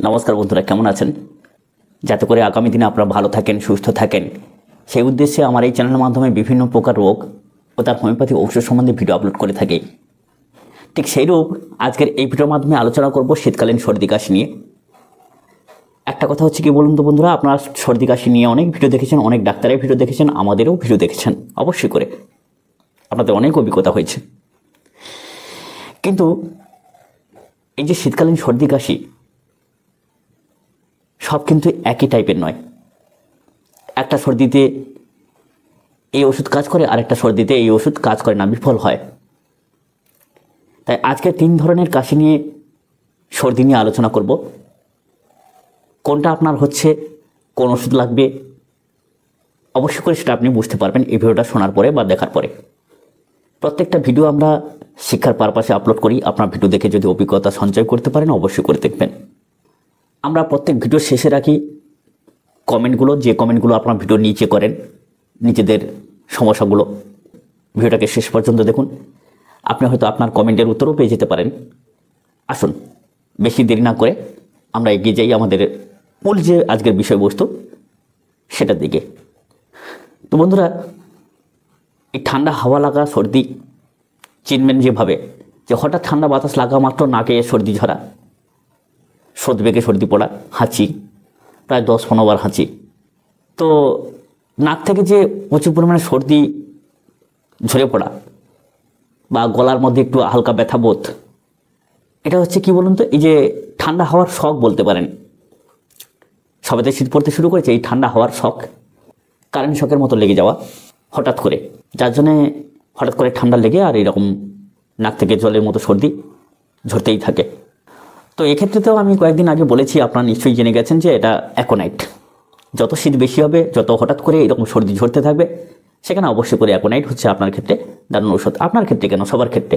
নমস্কার বন্ধুরা, কেমন আছেন? যাতে করে আগামী দিনে আপনারা ভালো থাকেন, সুস্থ থাকেন, সেই উদ্দেশ্যে আমার এই চ্যানেলের মাধ্যমে বিভিন্ন প্রকার রোগ ও তার হোমিওপ্যাথি ঔষধ সম্বন্ধে ভিডিও আপলোড করে থাকি। ঠিক সেইরূপ আজকের এই ভিডিওর মাধ্যমে আলোচনা করব শীতকালীন সর্দি কাশি নিয়ে। একটা কথা হচ্ছে কি বলুন তো বন্ধুরা, আপনারা সর্দি কাশি নিয়ে অনেক ভিডিও দেখেছেন, অনেক ডাক্তারের ভিডিও দেখেছেন, আমাদেরও ভিডিও দেখেছেন, অবশ্যই করে আপনাদের অনেক অভিজ্ঞতা হয়েছে। কিন্তু এই যে শীতকালীন সর্দি কাশি সব কিন্তু একই টাইপের নয়। একটা সর্দিতে এই ওষুধ কাজ করে, আর একটা সর্দিতে এই ওষুধ কাজ করে না, বিফল হয়। তাই আজকে 3 ধরনের কাশি নিয়ে, সর্দি নিয়ে আলোচনা করব। কোনটা আপনার হচ্ছে, কোন ওষুধ লাগবে, অবশ্যই করে সেটা আপনি বুঝতে পারবেন এই ভিডিওটা শোনার পরে বা দেখার পরে। প্রত্যেকটা ভিডিও আমরা শিক্ষার পারপাসে আপলোড করি। আপনার ভিডিও দেখে যদি অভিজ্ঞতা সঞ্চয় করতে পারেন, অবশ্যই করে দেখবেন। আমরা প্রত্যেক ভিডিও শেষে রাখি কমেন্টগুলো, যে কমেন্টগুলো আপনার ভিডিও নিচে করেন, নিজেদের সমস্যাগুলো। ভিডিওটাকে শেষ পর্যন্ত দেখুন, আপনি হয়তো আপনার কমেন্টের উত্তরও পেয়ে যেতে পারেন। আসুন, বেশি দেরি না করে আমরা এগিয়ে যাই আমাদের মূল যে আজকের বিষয়বস্তু সেটার দিকে। তো বন্ধুরা, এই ঠান্ডা হাওয়া লাগা সর্দি চিনবেন যেভাবে, যে হঠাৎ ঠান্ডা বাতাস লাগা মাত্র নাকে সর্দি ঝরা, সর্দি সর্দি পড়া, হাঁচি, প্রায় 10-15 বার হাঁচি। তো নাক থেকে যে প্রচুর পরিমাণে সর্দি ঝরে পড়া বা গলার মধ্যে একটু হালকা ব্যথা বোধ, এটা হচ্ছে কি বলুন তো, এই যে ঠান্ডা হাওয়ার শখ বলতে পারেন। সবেতে শীত পড়তে শুরু করেছে, এই ঠান্ডা হাওয়ার শখ, কারেন্ট শকের মতো লেগে যাওয়া হঠাৎ করে, যার জন্যে হঠাৎ করে ঠান্ডা লেগে আর এরকম নাক থেকে জলের মতো সর্দি ঝরতেই থাকে। তো এক্ষেত্রেতেও আমি কয়েকদিন আগে বলেছি, আপনারা নিশ্চয়ই জেনে গেছেন যে এটা অ্যাকোনাইট। যত শীত বেশি হবে, যত হঠাৎ করে এরকম সর্দি ঝরতে থাকবে, সেখানে অবশ্যই করে অ্যাকোনাইট হচ্ছে আপনার ক্ষেত্রে দারুণ ঔষধ। আপনার ক্ষেত্রে কেন, সবার ক্ষেত্রে।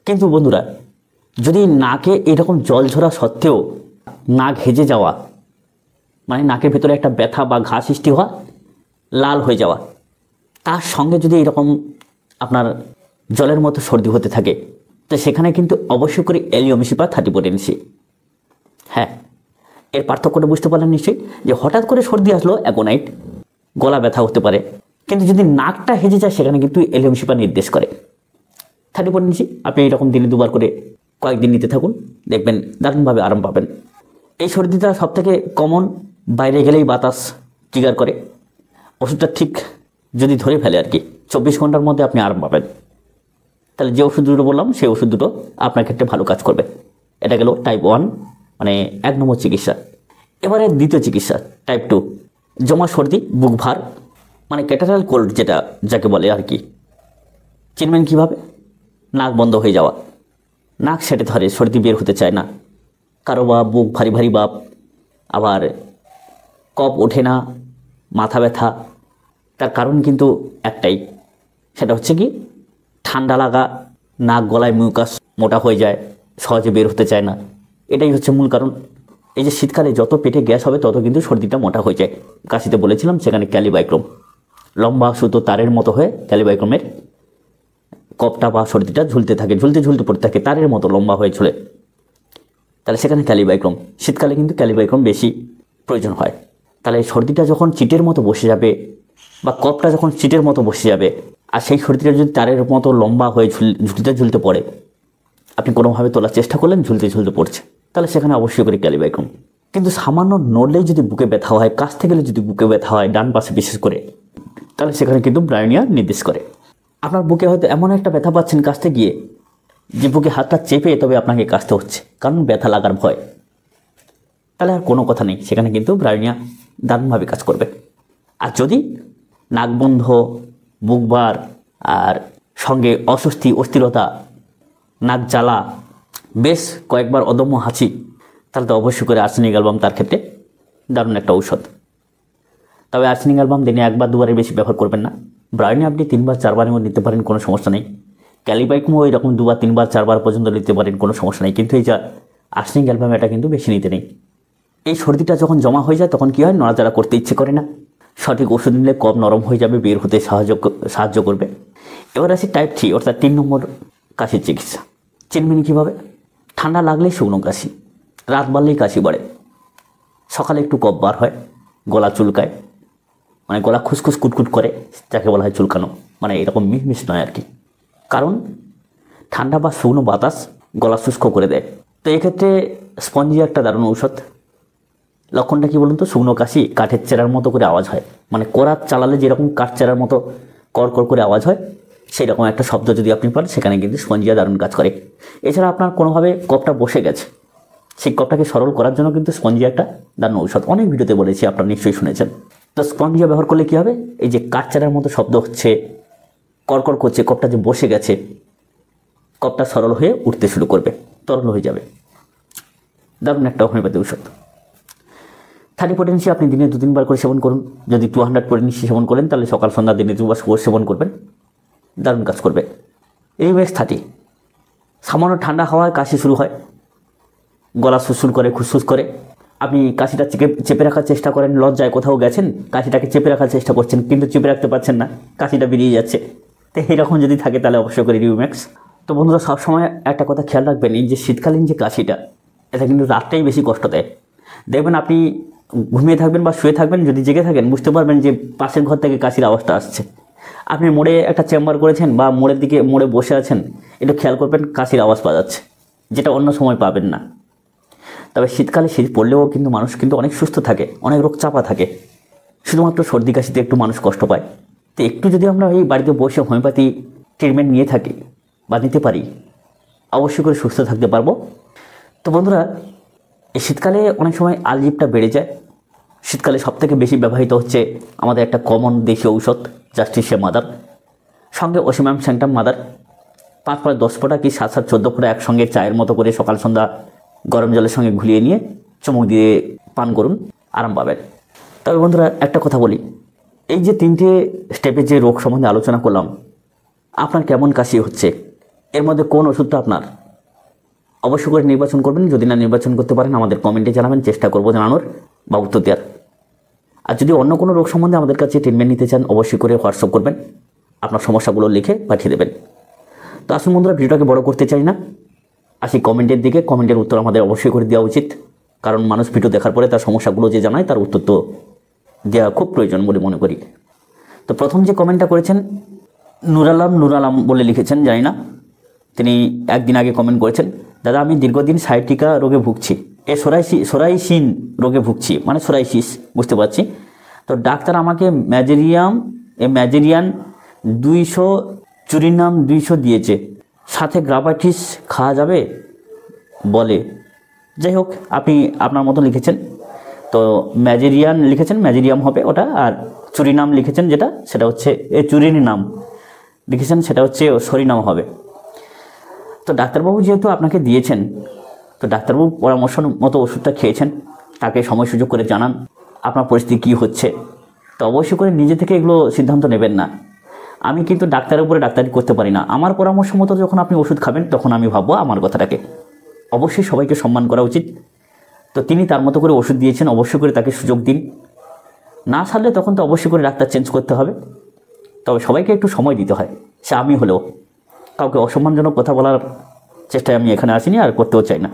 কিন্তু বন্ধুরা, যদি নাকে এরকম জল ঝরা সত্ত্বেও নাক হেজে যাওয়া, মানে নাকের ভেতরে একটা ব্যথা বা ঘা সৃষ্টি হওয়া, লাল হয়ে যাওয়া, তার সঙ্গে যদি এরকম আপনার জলের মতো সর্দি হতে থাকে, তো সেখানে কিন্তু অবশ্যই করে অ্যালিওমিসিপা 30 পোটেনসি। হ্যাঁ, এর পার্থক্যটা বুঝতে পারলেন নিশ্চয়ই, যে হঠাৎ করে সর্দি আসলো অ্যাকোনাইট, গলা ব্যথা হতে পারে, কিন্তু যদি নাকটা হেজে যায় সেখানে কিন্তু অ্যালিওমিসিপা নির্দেশ করে 30 পোটেনসি। আপনি এরকম দিনে 2 বার করে কয়েকদিন নিতে থাকুন, দেখবেন দারুণভাবে আরাম পাবেন। এই সর্দিটা সবথেকে কমন, বাইরে গেলেই বাতাস ট্রিগার করে। ওষুধটা ঠিক যদি ধরে ফেলে আর কি, 24 ঘন্টার মধ্যে আপনি আরাম পাবেন। তাহলে যে ওষুধ দুটো বললাম, সেই ওষুধ দুটো আপনার ক্ষেত্রে ভালো কাজ করবে। এটা গেল টাইপ 1, মানে 1 নম্বর চিকিৎসা। এবারে দ্বিতীয় চিকিৎসা, টাইপ 2, জমা সর্দি, বুক ভার, মানে ক্যাটারাল কোল্ড যেটা যাকে বলে আর কি। চিনবেন কীভাবে? নাক বন্ধ হয়ে যাওয়া, নাক সেটে ধরে, সর্দি বের হতে চায় না, কারো বা বুক ভারী ভারী ভাব, আবার কফ ওঠে না, মাথা ব্যথা। তার কারণ কিন্তু একটাই, সেটা হচ্ছে কি ঠান্ডা লাগা, নাক গলায় মিউকাস মোটা হয়ে যায়, সহজে বের হতে চায় না। এটাই হচ্ছে মূল কারণ। এই যে শীতকালে যত পেটে গ্যাস হবে, তত কিন্তু সর্দিটা মোটা হয়ে যায়। কাশিতে বলেছিলাম, সেখানে ক্যালিবাইক্রম লম্বা সুতো তারের মতো হয়ে ক্যালিবাইক্রমের কফটা বা সর্দিটা ঝুলতে থাকে, ঝুলতে ঝুলতে পড়তে থাকে, তারের মতো লম্বা হয়ে ঝুলে। তাহলে সেখানে ক্যালিবাইক্রম, শীতকালে কিন্তু ক্যালিবাইক্রম বেশি প্রয়োজন হয়। তাহলে সর্দিটা যখন চিটের মতো বসে যাবে, বা কফটা যখন চিটের মতো বসে যাবে, আর সেই সর্দিটা যদি তারের মতো লম্বা হয়ে ঝুলতে ঝুলতে পড়ে, আপনি কোনোভাবে তোলার চেষ্টা করলেন, ঝুলতে ঝুলতে পড়ছে, তাহলে সেখানে অবশ্যই করে ক্যালিবাইক্রম। কিন্তু সামান্য নড়লেই যদি বুকে ব্যথা হয়, কাশতে গেলে যদি বুকে ব্যথা হয়, ডান পাশে বিশেষ করে, তাহলে সেখানে কিন্তু ব্রায়োনিয়া নির্দেশ করে। আপনার বুকে হয়তো এমন একটা ব্যথা পাচ্ছেন কাশতে গিয়ে, যে বুকে হাতটা চেপে তবে আপনাকে কাশতে হচ্ছে, কারণ ব্যথা লাগার ভয়, তাহলে আর কোনো কথা নেই, সেখানে কিন্তু ব্রায়োনিয়া দারুণভাবে কাজ করবে। আর যদি নাক বন্ধ, বুক ভার, আর সঙ্গে অস্বস্তি, অস্থিরতা, নাক জ্বালা, বেশ কয়েকবার অদম্য হাঁচি, তাহলে তো অবশ্যই করে আর্সেনিক অ্যালবাম তার ক্ষেত্রে দারুণ একটা ঔষধ। তবে আর্সেনিক অ্যালবাম দিনে 1 বার 2 বারের বেশি ব্যবহার করবেন না। ব্রায়োনিয়া আপনি 3 বার 4 বারের মধ্যে নিতে পারেন, কোনো সমস্যা নেই। ক্যালিবাইক্রমও এরকম 2 বার 3 বার 4 বার পর্যন্ত নিতে পারেন, কোনো সমস্যা নেই। কিন্তু এই যে আর্সেনিক অ্যালবাম, এটা কিন্তু বেশি নিতে নেই। এই সর্দিটা যখন জমা হয়ে যায়, তখন কী হয়, নড়াচড়া করতে ইচ্ছে করে না। সঠিক ওষুধ নিলে কফ নরম হয়ে যাবে, বের হতে সাহায্য করবে। এবার আসি টাইপ 3, অর্থাৎ 3 নম্বর কাশির চিকিৎসা। চিনবেন কীভাবে? ঠান্ডা লাগলেই শুকনো কাশি, রাত বাড়লেই কাশি বাড়ে, সকালে একটু কফ বার হয়, গলা চুলকায়, মানে গলা খুসখুস কুটকুট করে, যাকে বলা হয় চুলকানো, মানে এরকম মিশমিশ নয় আর কি। কারণ ঠান্ডা বা শুকনো বাতাস গলা শুষ্ক করে দেয়। তো এক্ষেত্রে স্পঞ্জিয়া একটা দারুণ ঔষধ। লক্ষণটা কী বলুন তো? শুকনো কাশি কাঠের চেরার মতো করে আওয়াজ হয়, মানে করাত চালালে যেরকম কাঠ চেরার মতো কড়কড় করে আওয়াজ হয়, সেই রকম একটা শব্দ যদি আপনি পান, সেখানে কিন্তু স্পঞ্জিয়া দারুণ কাজ করে। এছাড়া আপনার কোনোভাবে কফটা বসে গেছে, সেই কফটাকে সরল করার জন্য কিন্তু স্পঞ্জিয়া একটা দারুণ ঔষধ। অনেক ভিডিওতে বলেছি, আপনারা নিশ্চয়ই শুনেছেন। তো স্পঞ্জিয়া ব্যবহার করলে কী হবে? এই যে কাঠ চেরার মতো শব্দ হচ্ছে, কড়কড় করছে, কফটা যে বসে গেছে, কফটা সরল হয়ে উঠতে শুরু করবে, তরল হয়ে যাবে। দারুণ একটা হোমিওপ্যাথি ঔষধ। 30 পোটেন্সি আপনি দিনে 2-3 বার করে সেবন করুন। যদি 200 পোটেন্সি সেবন করেন, তাহলে সকাল সন্ধ্যা দিনে 2 বার সেবন করবেন, দারুণ কাজ করবে। রিউম্যাক্স 30, সামান্য ঠান্ডা হাওয়ায় কাশি শুরু হয়, গলা সুসুর করে, খুসখুস করে, আপনি কাশিটা চেপে রাখার চেষ্টা করেন, লজ্জায় কোথাও গেছেন, কাশিটাকে চেপে রাখার চেষ্টা করছেন, কিন্তু চেপে রাখতে পারছেন না, কাশিটা বেরিয়ে যাচ্ছে। তো এইরকম যদি থাকে, তাহলে অবশ্যই করে রিউম্যাক্স। তো বন্ধুরা, সবসময় একটা কথা খেয়াল রাখবেন, এই যে শীতকালীন যে কাশিটা, এটা কিন্তু রাতটাই বেশি কষ্ট দেয়। দেখবেন আপনি ঘুমিয়ে থাকবেন বা শুয়ে থাকবেন, যদি জেগে থাকেন বুঝতে পারবেন যে পাশের ঘর থেকে কাশির আওয়াজটা আসছে। আপনি মোড়ে একটা চেম্বার করেছেন বা মোড়ে বসে আছেন, একটু খেয়াল করবেন কাশির আওয়াজ পাওয়া যাচ্ছে, যেটা অন্য সময় পাবেন না। তবে শীতকালে শীত পড়লেও কিন্তু মানুষ কিন্তু অনেক সুস্থ থাকে, অনেক রোগ চাপা থাকে, শুধুমাত্র সর্দি কাশিতে একটু মানুষ কষ্ট পায়। তো একটু যদি আমরা এই বাড়িতে বসে হোমিওপ্যাথি ট্রিটমেন্ট নিয়ে থাকি বা নিতে পারি, অবশ্যই করে সুস্থ থাকতে পারবো। তো বন্ধুরা, এই শীতকালে অনেক সময় আলজিপটা বেড়ে যায়। শীতকালে সবথেকে বেশি ব্যবহৃত হচ্ছে আমাদের একটা কমন দেশীয় ঔষধ, জাস্টিসিয়া মাদার, সঙ্গে ওসিমাম স্যাংটাম মাদার। 5-10 ফোঁটা কি 7-14 ফোঁটা একসঙ্গে চায়ের মতো করে সকাল সন্ধ্যা গরম জলের সঙ্গে ঘুলিয়ে নিয়ে চুমুক দিয়ে পান করুন, আরাম পাবেন। তবে বন্ধুরা, একটা কথা বলি, এই যে 3টে স্টেপে যে রোগ সম্বন্ধে আলোচনা করলাম, আপনার কেমন কাশি হচ্ছে, এর মধ্যে কোন ওষুধটা আপনার, অবশ্যই করে নির্বাচন করবেন। যদি না নির্বাচন করতে পারেন, আমাদের কমেন্টে জানাবেন, চেষ্টা করবো জানানোর বা উত্তর দেওয়ার। আর যদি অন্য কোনো রোগ সম্বন্ধে আমাদের কাছে ট্রিটমেন্ট নিতে চান, অবশ্যই করে হোয়াটসঅ্যাপ করবেন, আপনার সমস্যাগুলো লিখে পাঠিয়ে দেবেন। তো আসুন বন্ধুরা, ভিডিওটাকে বড় করতে চাই না, আসি কমেন্টের দিকে। কমেন্টের উত্তর আমাদের অবশ্যই করে দেওয়া উচিত, কারণ মানুষ ভিডিও দেখার পরে তার সমস্যাগুলো যে জানায়, তার উত্তর তো দেওয়া খুব প্রয়োজন বলে মনে করি। তো প্রথম যে কমেন্টটা করেছেন, নুরালাম বলে লিখেছেন, জানি না, তিনি একদিন আগে কমেন্ট করেছেন, দাদা আমি দীর্ঘদিন সাইটিকা রোগে ভুগছি, সোরাইসিন রোগে ভুগছি, মানে সোরাইসিস বুঝতে পারছি। তো ডাক্তার আমাকে ম্যাজেরিয়ান 200, চুরিনাম 200 দিয়েছে, সাথে গ্রাভাইটিস খাওয়া যাবে বলে। যাই হোক, আপনি আপনার মতো লিখেছেন। তো ম্যাজেরিয়ান লিখেছেন, ম্যাজেরিয়াম হবে ওটা, আর চুরিনাম লিখেছেন যেটা, সেটা হচ্ছে চুরিনাম লিখেছেন, সেটা হচ্ছে সরিনাম হবে। তো ডাক্তারবাবু যেহেতু আপনাকে দিয়েছেন, তো ডাক্তারবাবু পরামর্শ মতো ওষুধটা খেয়েছেন, তাকে সময় সুযোগ করে জানান আপনার পরিস্থিতি কী হচ্ছে। তো অবশ্যই করে নিজে থেকে এগুলো সিদ্ধান্ত নেবেন না। আমি কিন্তু ডাক্তারের উপরে ডাক্তারি করতে পারি না। আমার পরামর্শ মতো যখন আপনি ওষুধ খাবেন, তখন আমি ভাববো আমার কথাটাকে। অবশ্যই সবাইকে সম্মান করা উচিত। তো তিনি তার মতো করে ওষুধ দিয়েছেন, অবশ্যই করে তাকে সুযোগ দিন। না সারলে তখন তো অবশ্যই করে ডাক্তার চেঞ্জ করতে হবে। তবে সবাইকে একটু সময় দিতে হয়, সে আমি হলেও। কাউকে অসম্মানজনক কথা বলার চেষ্টায় আমি এখানে আসিনি, আর করতেও চাই না।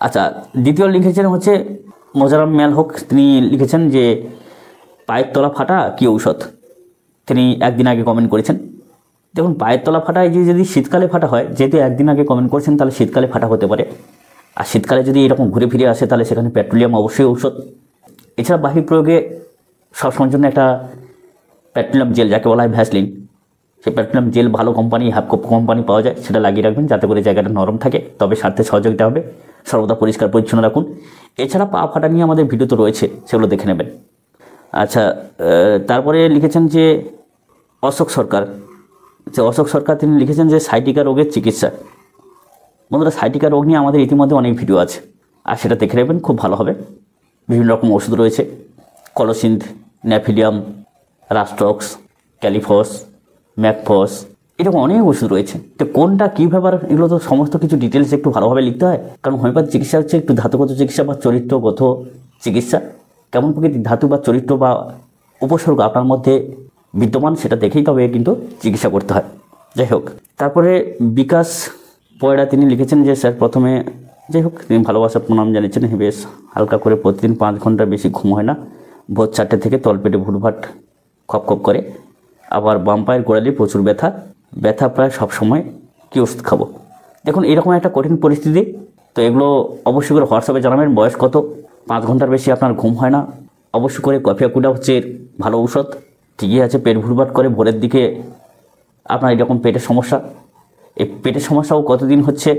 আচ্ছা, দ্বিতীয় লিখেছেন হচ্ছে মোজারাম মেল হোক, তিনি লিখেছেন যে পায়ের তলা ফাটা কী ঔষধ। তিনি একদিন আগে কমেন্ট করেছেন। দেখুন, পায়ের তলা ফাটা যদি শীতকালে ফাটা হয়, যেহেতু একদিন আগে কমেন্ট করেছেন, তাহলে শীতকালে ফাটা হতে পারে। আর শীতকালে যদি এরকম ঘুরে ফিরে আসে, তাহলে সেখানে পেট্রোলিয়াম অবশ্যই ঔষধ। এছাড়া বাহির প্রয়োগে সবসময়ের জন্য একটা পেট্রোলিয়াম জেল, যাকে বলা হয় ভ্যাসলিন, সেই পেট্রোলিয়াম জেল ভালো কোম্পানি, হ্যাপকো কোম্পানি পাওয়া যায়, সেটা লাগিয়ে রাখবেন যাতে করে জায়গাটা নরম থাকে। তবে স্বার্থে সহযোগিতা হবে, সর্বদা পরিষ্কার পরিচ্ছন্ন রাখুন। এছাড়া পা ফাটা নিয়ে আমাদের ভিডিও তো রয়েছে, সেগুলো দেখে নেবেন। আচ্ছা, তারপরে লিখেছেন যে অশোক সরকার, তিনি লিখেছেন যে সাইটিকা রোগের চিকিৎসা। বন্ধুরা, সাইটিকা রোগ নিয়ে আমাদের ইতিমধ্যে অনেক ভিডিও আছে, আর সেটা দেখে নেবেন, খুব ভালো হবে। বিভিন্ন রকম ওষুধ রয়েছে, কলোসিন্থ, ন্যাফিলিয়াম, রাস্টক্স, ক্যালিফস, ম্যাকফস, এরকম অনেক ওষুধ রয়েছে। তো কোনটা কী ব্যাপার, এগুলো তো সমস্ত কিছু ডিটেলস একটু ভালোভাবে লিখতে হয়, কারণ হোমিওপ্যাথি চিকিৎসা হচ্ছে একটু ধাতুগত চিকিৎসা বা চরিত্রগত চিকিৎসা। কেমন প্রকৃতির ধাতু বা চরিত্র বা উপসর্গ আপনার মধ্যে বিদ্যমান, সেটা দেখেই তবে কিন্তু চিকিৎসা করতে হয়। যাই হোক, তারপরে বিকাশ পয়রা তিনি লিখেছেন যে স্যার প্রথমে যাই হোক, তিনি ভালোবাসা প্রণাম জানিয়েছেন। বেশ হালকা করে প্রতিদিন 5 ঘন্টার বেশি ঘুম হয় না, ভোর 4টে থেকে তলপেটে ভুটভাট খপ খপ করে, আবার বাম পায়ের গোড়ালি প্রচুর ব্যথা, ব্যথা প্রায় সব সময়, কী ওষুধ খাবো? দেখুন, এরকম একটা কঠিন পরিস্থিতি, তো এগুলো অবশ্যই করে হোয়াটসঅ্যাপে জানাবেন। বয়স কত, 5 ঘন্টার বেশি আপনার ঘুম হয় না, অবশ্যই করে কফিয়াকুডা হচ্ছে এর ভালো ঔষধ। ঠিকই আছে, পেট ভুটভাট করে ভোরের দিকে আপনার এরকম পেটের সমস্যা, এই পেটের সমস্যাও কতদিন হচ্ছে,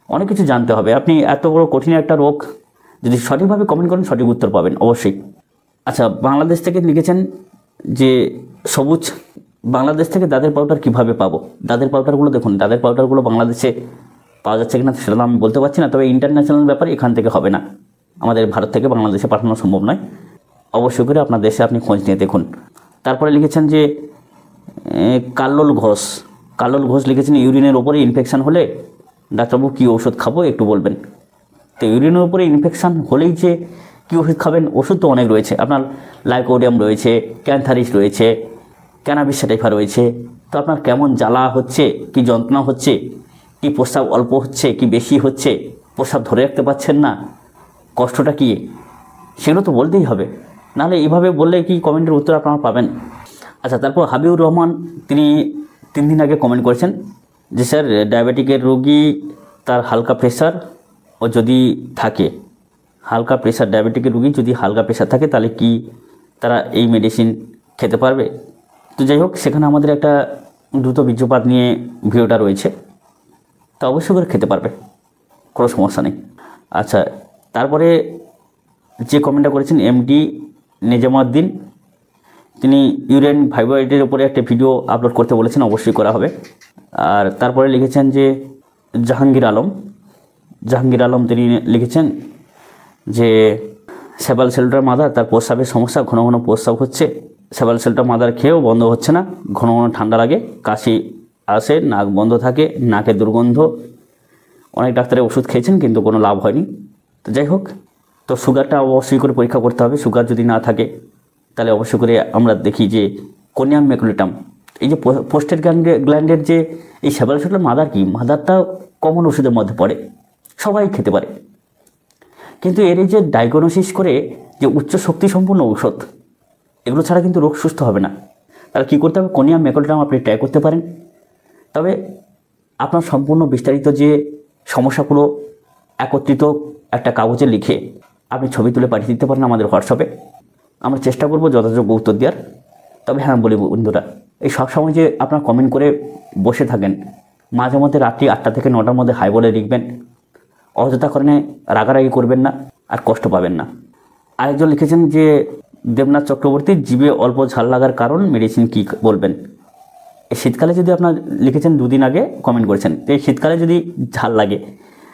অনেক কিছু জানতে হবে। আপনি এত বড় কঠিন একটা রোগ যদি সঠিকভাবে কমেন্ট করেন, সঠিক উত্তর পাবেন অবশ্যই। আচ্ছা, বাংলাদেশ থেকে লিখেছেন যে সবুজ, বাংলাদেশ থেকে দাঁতের পাউডার কীভাবে পাবো? দাঁতের পাউডারগুলো দেখুন, দাঁতের পাউডারগুলো বাংলাদেশে পাওয়া যাচ্ছে কিনা সেটা আমি বলতে পারছি না, তবে ইন্টারন্যাশনাল ব্যাপারে এখান থেকে হবে না, আমাদের ভারত থেকে বাংলাদেশে পাঠানো সম্ভব নয়। অবশ্যই করে আপনার দেশে আপনি খোঁজ নিয়ে দেখুন। তারপরে লিখেছেন যে কাল্লোল ঘোষ, কাল্লোল ঘোষ লিখেছেন ইউরিনের ওপরে ইনফেকশান হলে ডাক্তারবাবু কী ওষুধ খাবো একটু বলবেন। তো ইউরিনের উপরে ইনফেকশান হলেই যে কী ওষুধ খাবেন, ওষুধ তো অনেক রয়েছে, আপনার লাইকোডিয়াম রয়েছে, ক্যান্থারিস রয়েছে, ক্যানাবিস স্যাটাইফা রয়েছে। তো আপনার কেমন জ্বালা হচ্ছে, কি যন্ত্রণা হচ্ছে, কি প্রস্রাব অল্প হচ্ছে কি বেশি হচ্ছে, প্রস্রাব ধরে রাখতে পারছেন না, কষ্টটা কী, সেগুলো তো বলতেই হবে, নাহলে এইভাবে বললে কি কমেন্টের উত্তর আপনারা পাবেন? আচ্ছা, তারপর হাবিবুর রহমান, তিনি 3 দিন আগে কমেন্ট করেছেন যে স্যার, ডায়াবেটিকের রোগী তার হালকা প্রেশার ও যদি থাকে, হালকা প্রেশার, ডায়াবেটিকের রোগী যদি হালকা প্রেশার থাকে তাহলে কি তারা এই মেডিসিন খেতে পারবে? তো যাই হোক, সেখানে আমাদের একটা দ্রুত বীর্যপাত নিয়ে ভিডিওটা রয়েছে, তা অবশ্যই করে খেতে পারবে, কোনো সমস্যা নেই। আচ্ছা, তারপরে যে কমেন্টটা করেছেন এমডি নিজামুদ্দিন, তিনি ইউরেন ফাইব্রয়েডের উপরে একটা ভিডিও আপলোড করতে বলেছেন, অবশ্যই করা হবে। আর তারপরে লিখেছেন যে জাহাঙ্গীর আলম, জাহাঙ্গীর আলম তিনি লিখেছেন যে সেবাল সেলটার মাদার, তার প্রস্রাবের সমস্যা, ঘন ঘন প্রস্রাব হচ্ছে, সেবাল সেলটার মাদার খেয়েও বন্ধ হচ্ছে না, ঘন ঘন ঠান্ডা লাগে, কাশি আসে, নাক বন্ধ থাকে, নাকে দুর্গন্ধ, অনেক ডাক্তারের ওষুধ খেয়েছেন কিন্তু কোনো লাভ হয়নি। তো যাই হোক, তো সুগারটা অবশ্যই করে পরীক্ষা করতে হবে। সুগার যদি না থাকে তাহলে অবশ্যই করে আমরা দেখি যে কোনিয়াম ম্যাকুলেটাম, এই যে পোস্টেড গ্ল্যান্ডের যে এই সেবাল সেলটার মাদার, কি মাদারটা কমন ওষুধের মধ্যে পড়ে, সবাই খেতে পারে, কিন্তু এর এই যে ডায়াগনোসিস করে যে উচ্চ শক্তি সম্পন্ন ঔষধ, এগুলো ছাড়া কিন্তু রোগ সুস্থ হবে না। তাহলে কী করতে হবে? কোনিয়াম ম্যাকুলেটাম আপনি ট্রাই করতে পারেন, তবে আপনার সম্পূর্ণ বিস্তারিত যে সমস্যাগুলো একত্রিত একটা কাগজে লিখে আপনি ছবি তুলে পাঠিয়ে দিতে পারেন আমাদের হোয়াটসঅ্যাপে, আমরা চেষ্টা করব যথাযোগ্য উত্তর দেওয়ার। তবে হ্যাঁ বলি বন্ধুরা, এই সব সময় যে আপনারা কমেন্ট করে বসে থাকেন, মাঝে মধ্যে রাত্রি 8টা থেকে 9টার মধ্যে হাই বলে লিখবেন, অযথা কারণে রাগারাগি করবেন না আর কষ্ট পাবেন না। আরেকজন লিখেছেন যে দেবনাথ চক্রবর্তী, জিভে অল্প ঝাল লাগার কারণ মেডিসিন কী বলবেন? এই শীতকালে যদি আপনার লিখেছেন 2 দিন আগে কমেন্ট করেছেন, তো এই শীতকালে যদি ঝাল লাগে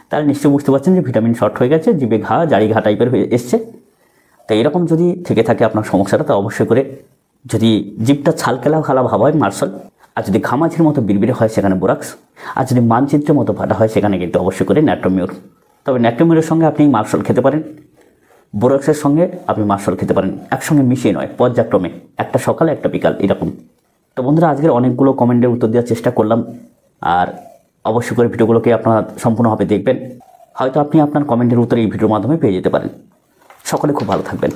তাহলে নিশ্চয়ই বুঝতে পারছেন যে ভিটামিন শর্ট হয়ে গেছে, জিভে ঘা, জারি ঘা টাইপের হয়ে এসছে। তো এরকম যদি থেকে থাকে আপনার সমস্যাটা, তো অবশ্যই করে যদি জিভটা ছালকেলা খালা ভাব হয় মার্শাল, আর যদি ঘামাঝির মতো বিড়বিড়ে হয় সেখানে বোরাক্স, আর যদি মানচিত্রের মতো ফাটা হয় সেখানে কিন্তু অবশ্যই করে ন্যাট্রোমিউর। তবে ন্যাট্রোমিউরের সঙ্গে আপনি মার্শাল খেতে পারেন, বোরাক্সের সঙ্গে আপনি মার্শাল খেতে পারেন, একসঙ্গে মিশিয়ে নয়, পর্যায়ক্রমে, একটা সকালে একটা বিকাল এরকম। তো বন্ধুরা, আজকের অনেকগুলো কমেন্টের উত্তর দেওয়ার চেষ্টা করলাম, আর অবশ্যই করে ভিডিওগুলোকে আপনারা সম্পূর্ণভাবে দেখবেন, হয়তো আপনি আপনার কমেন্টের উত্তর এই ভিডিওর মাধ্যমে পেয়ে যেতে পারেন। সকলে খুব ভালো থাকবেন।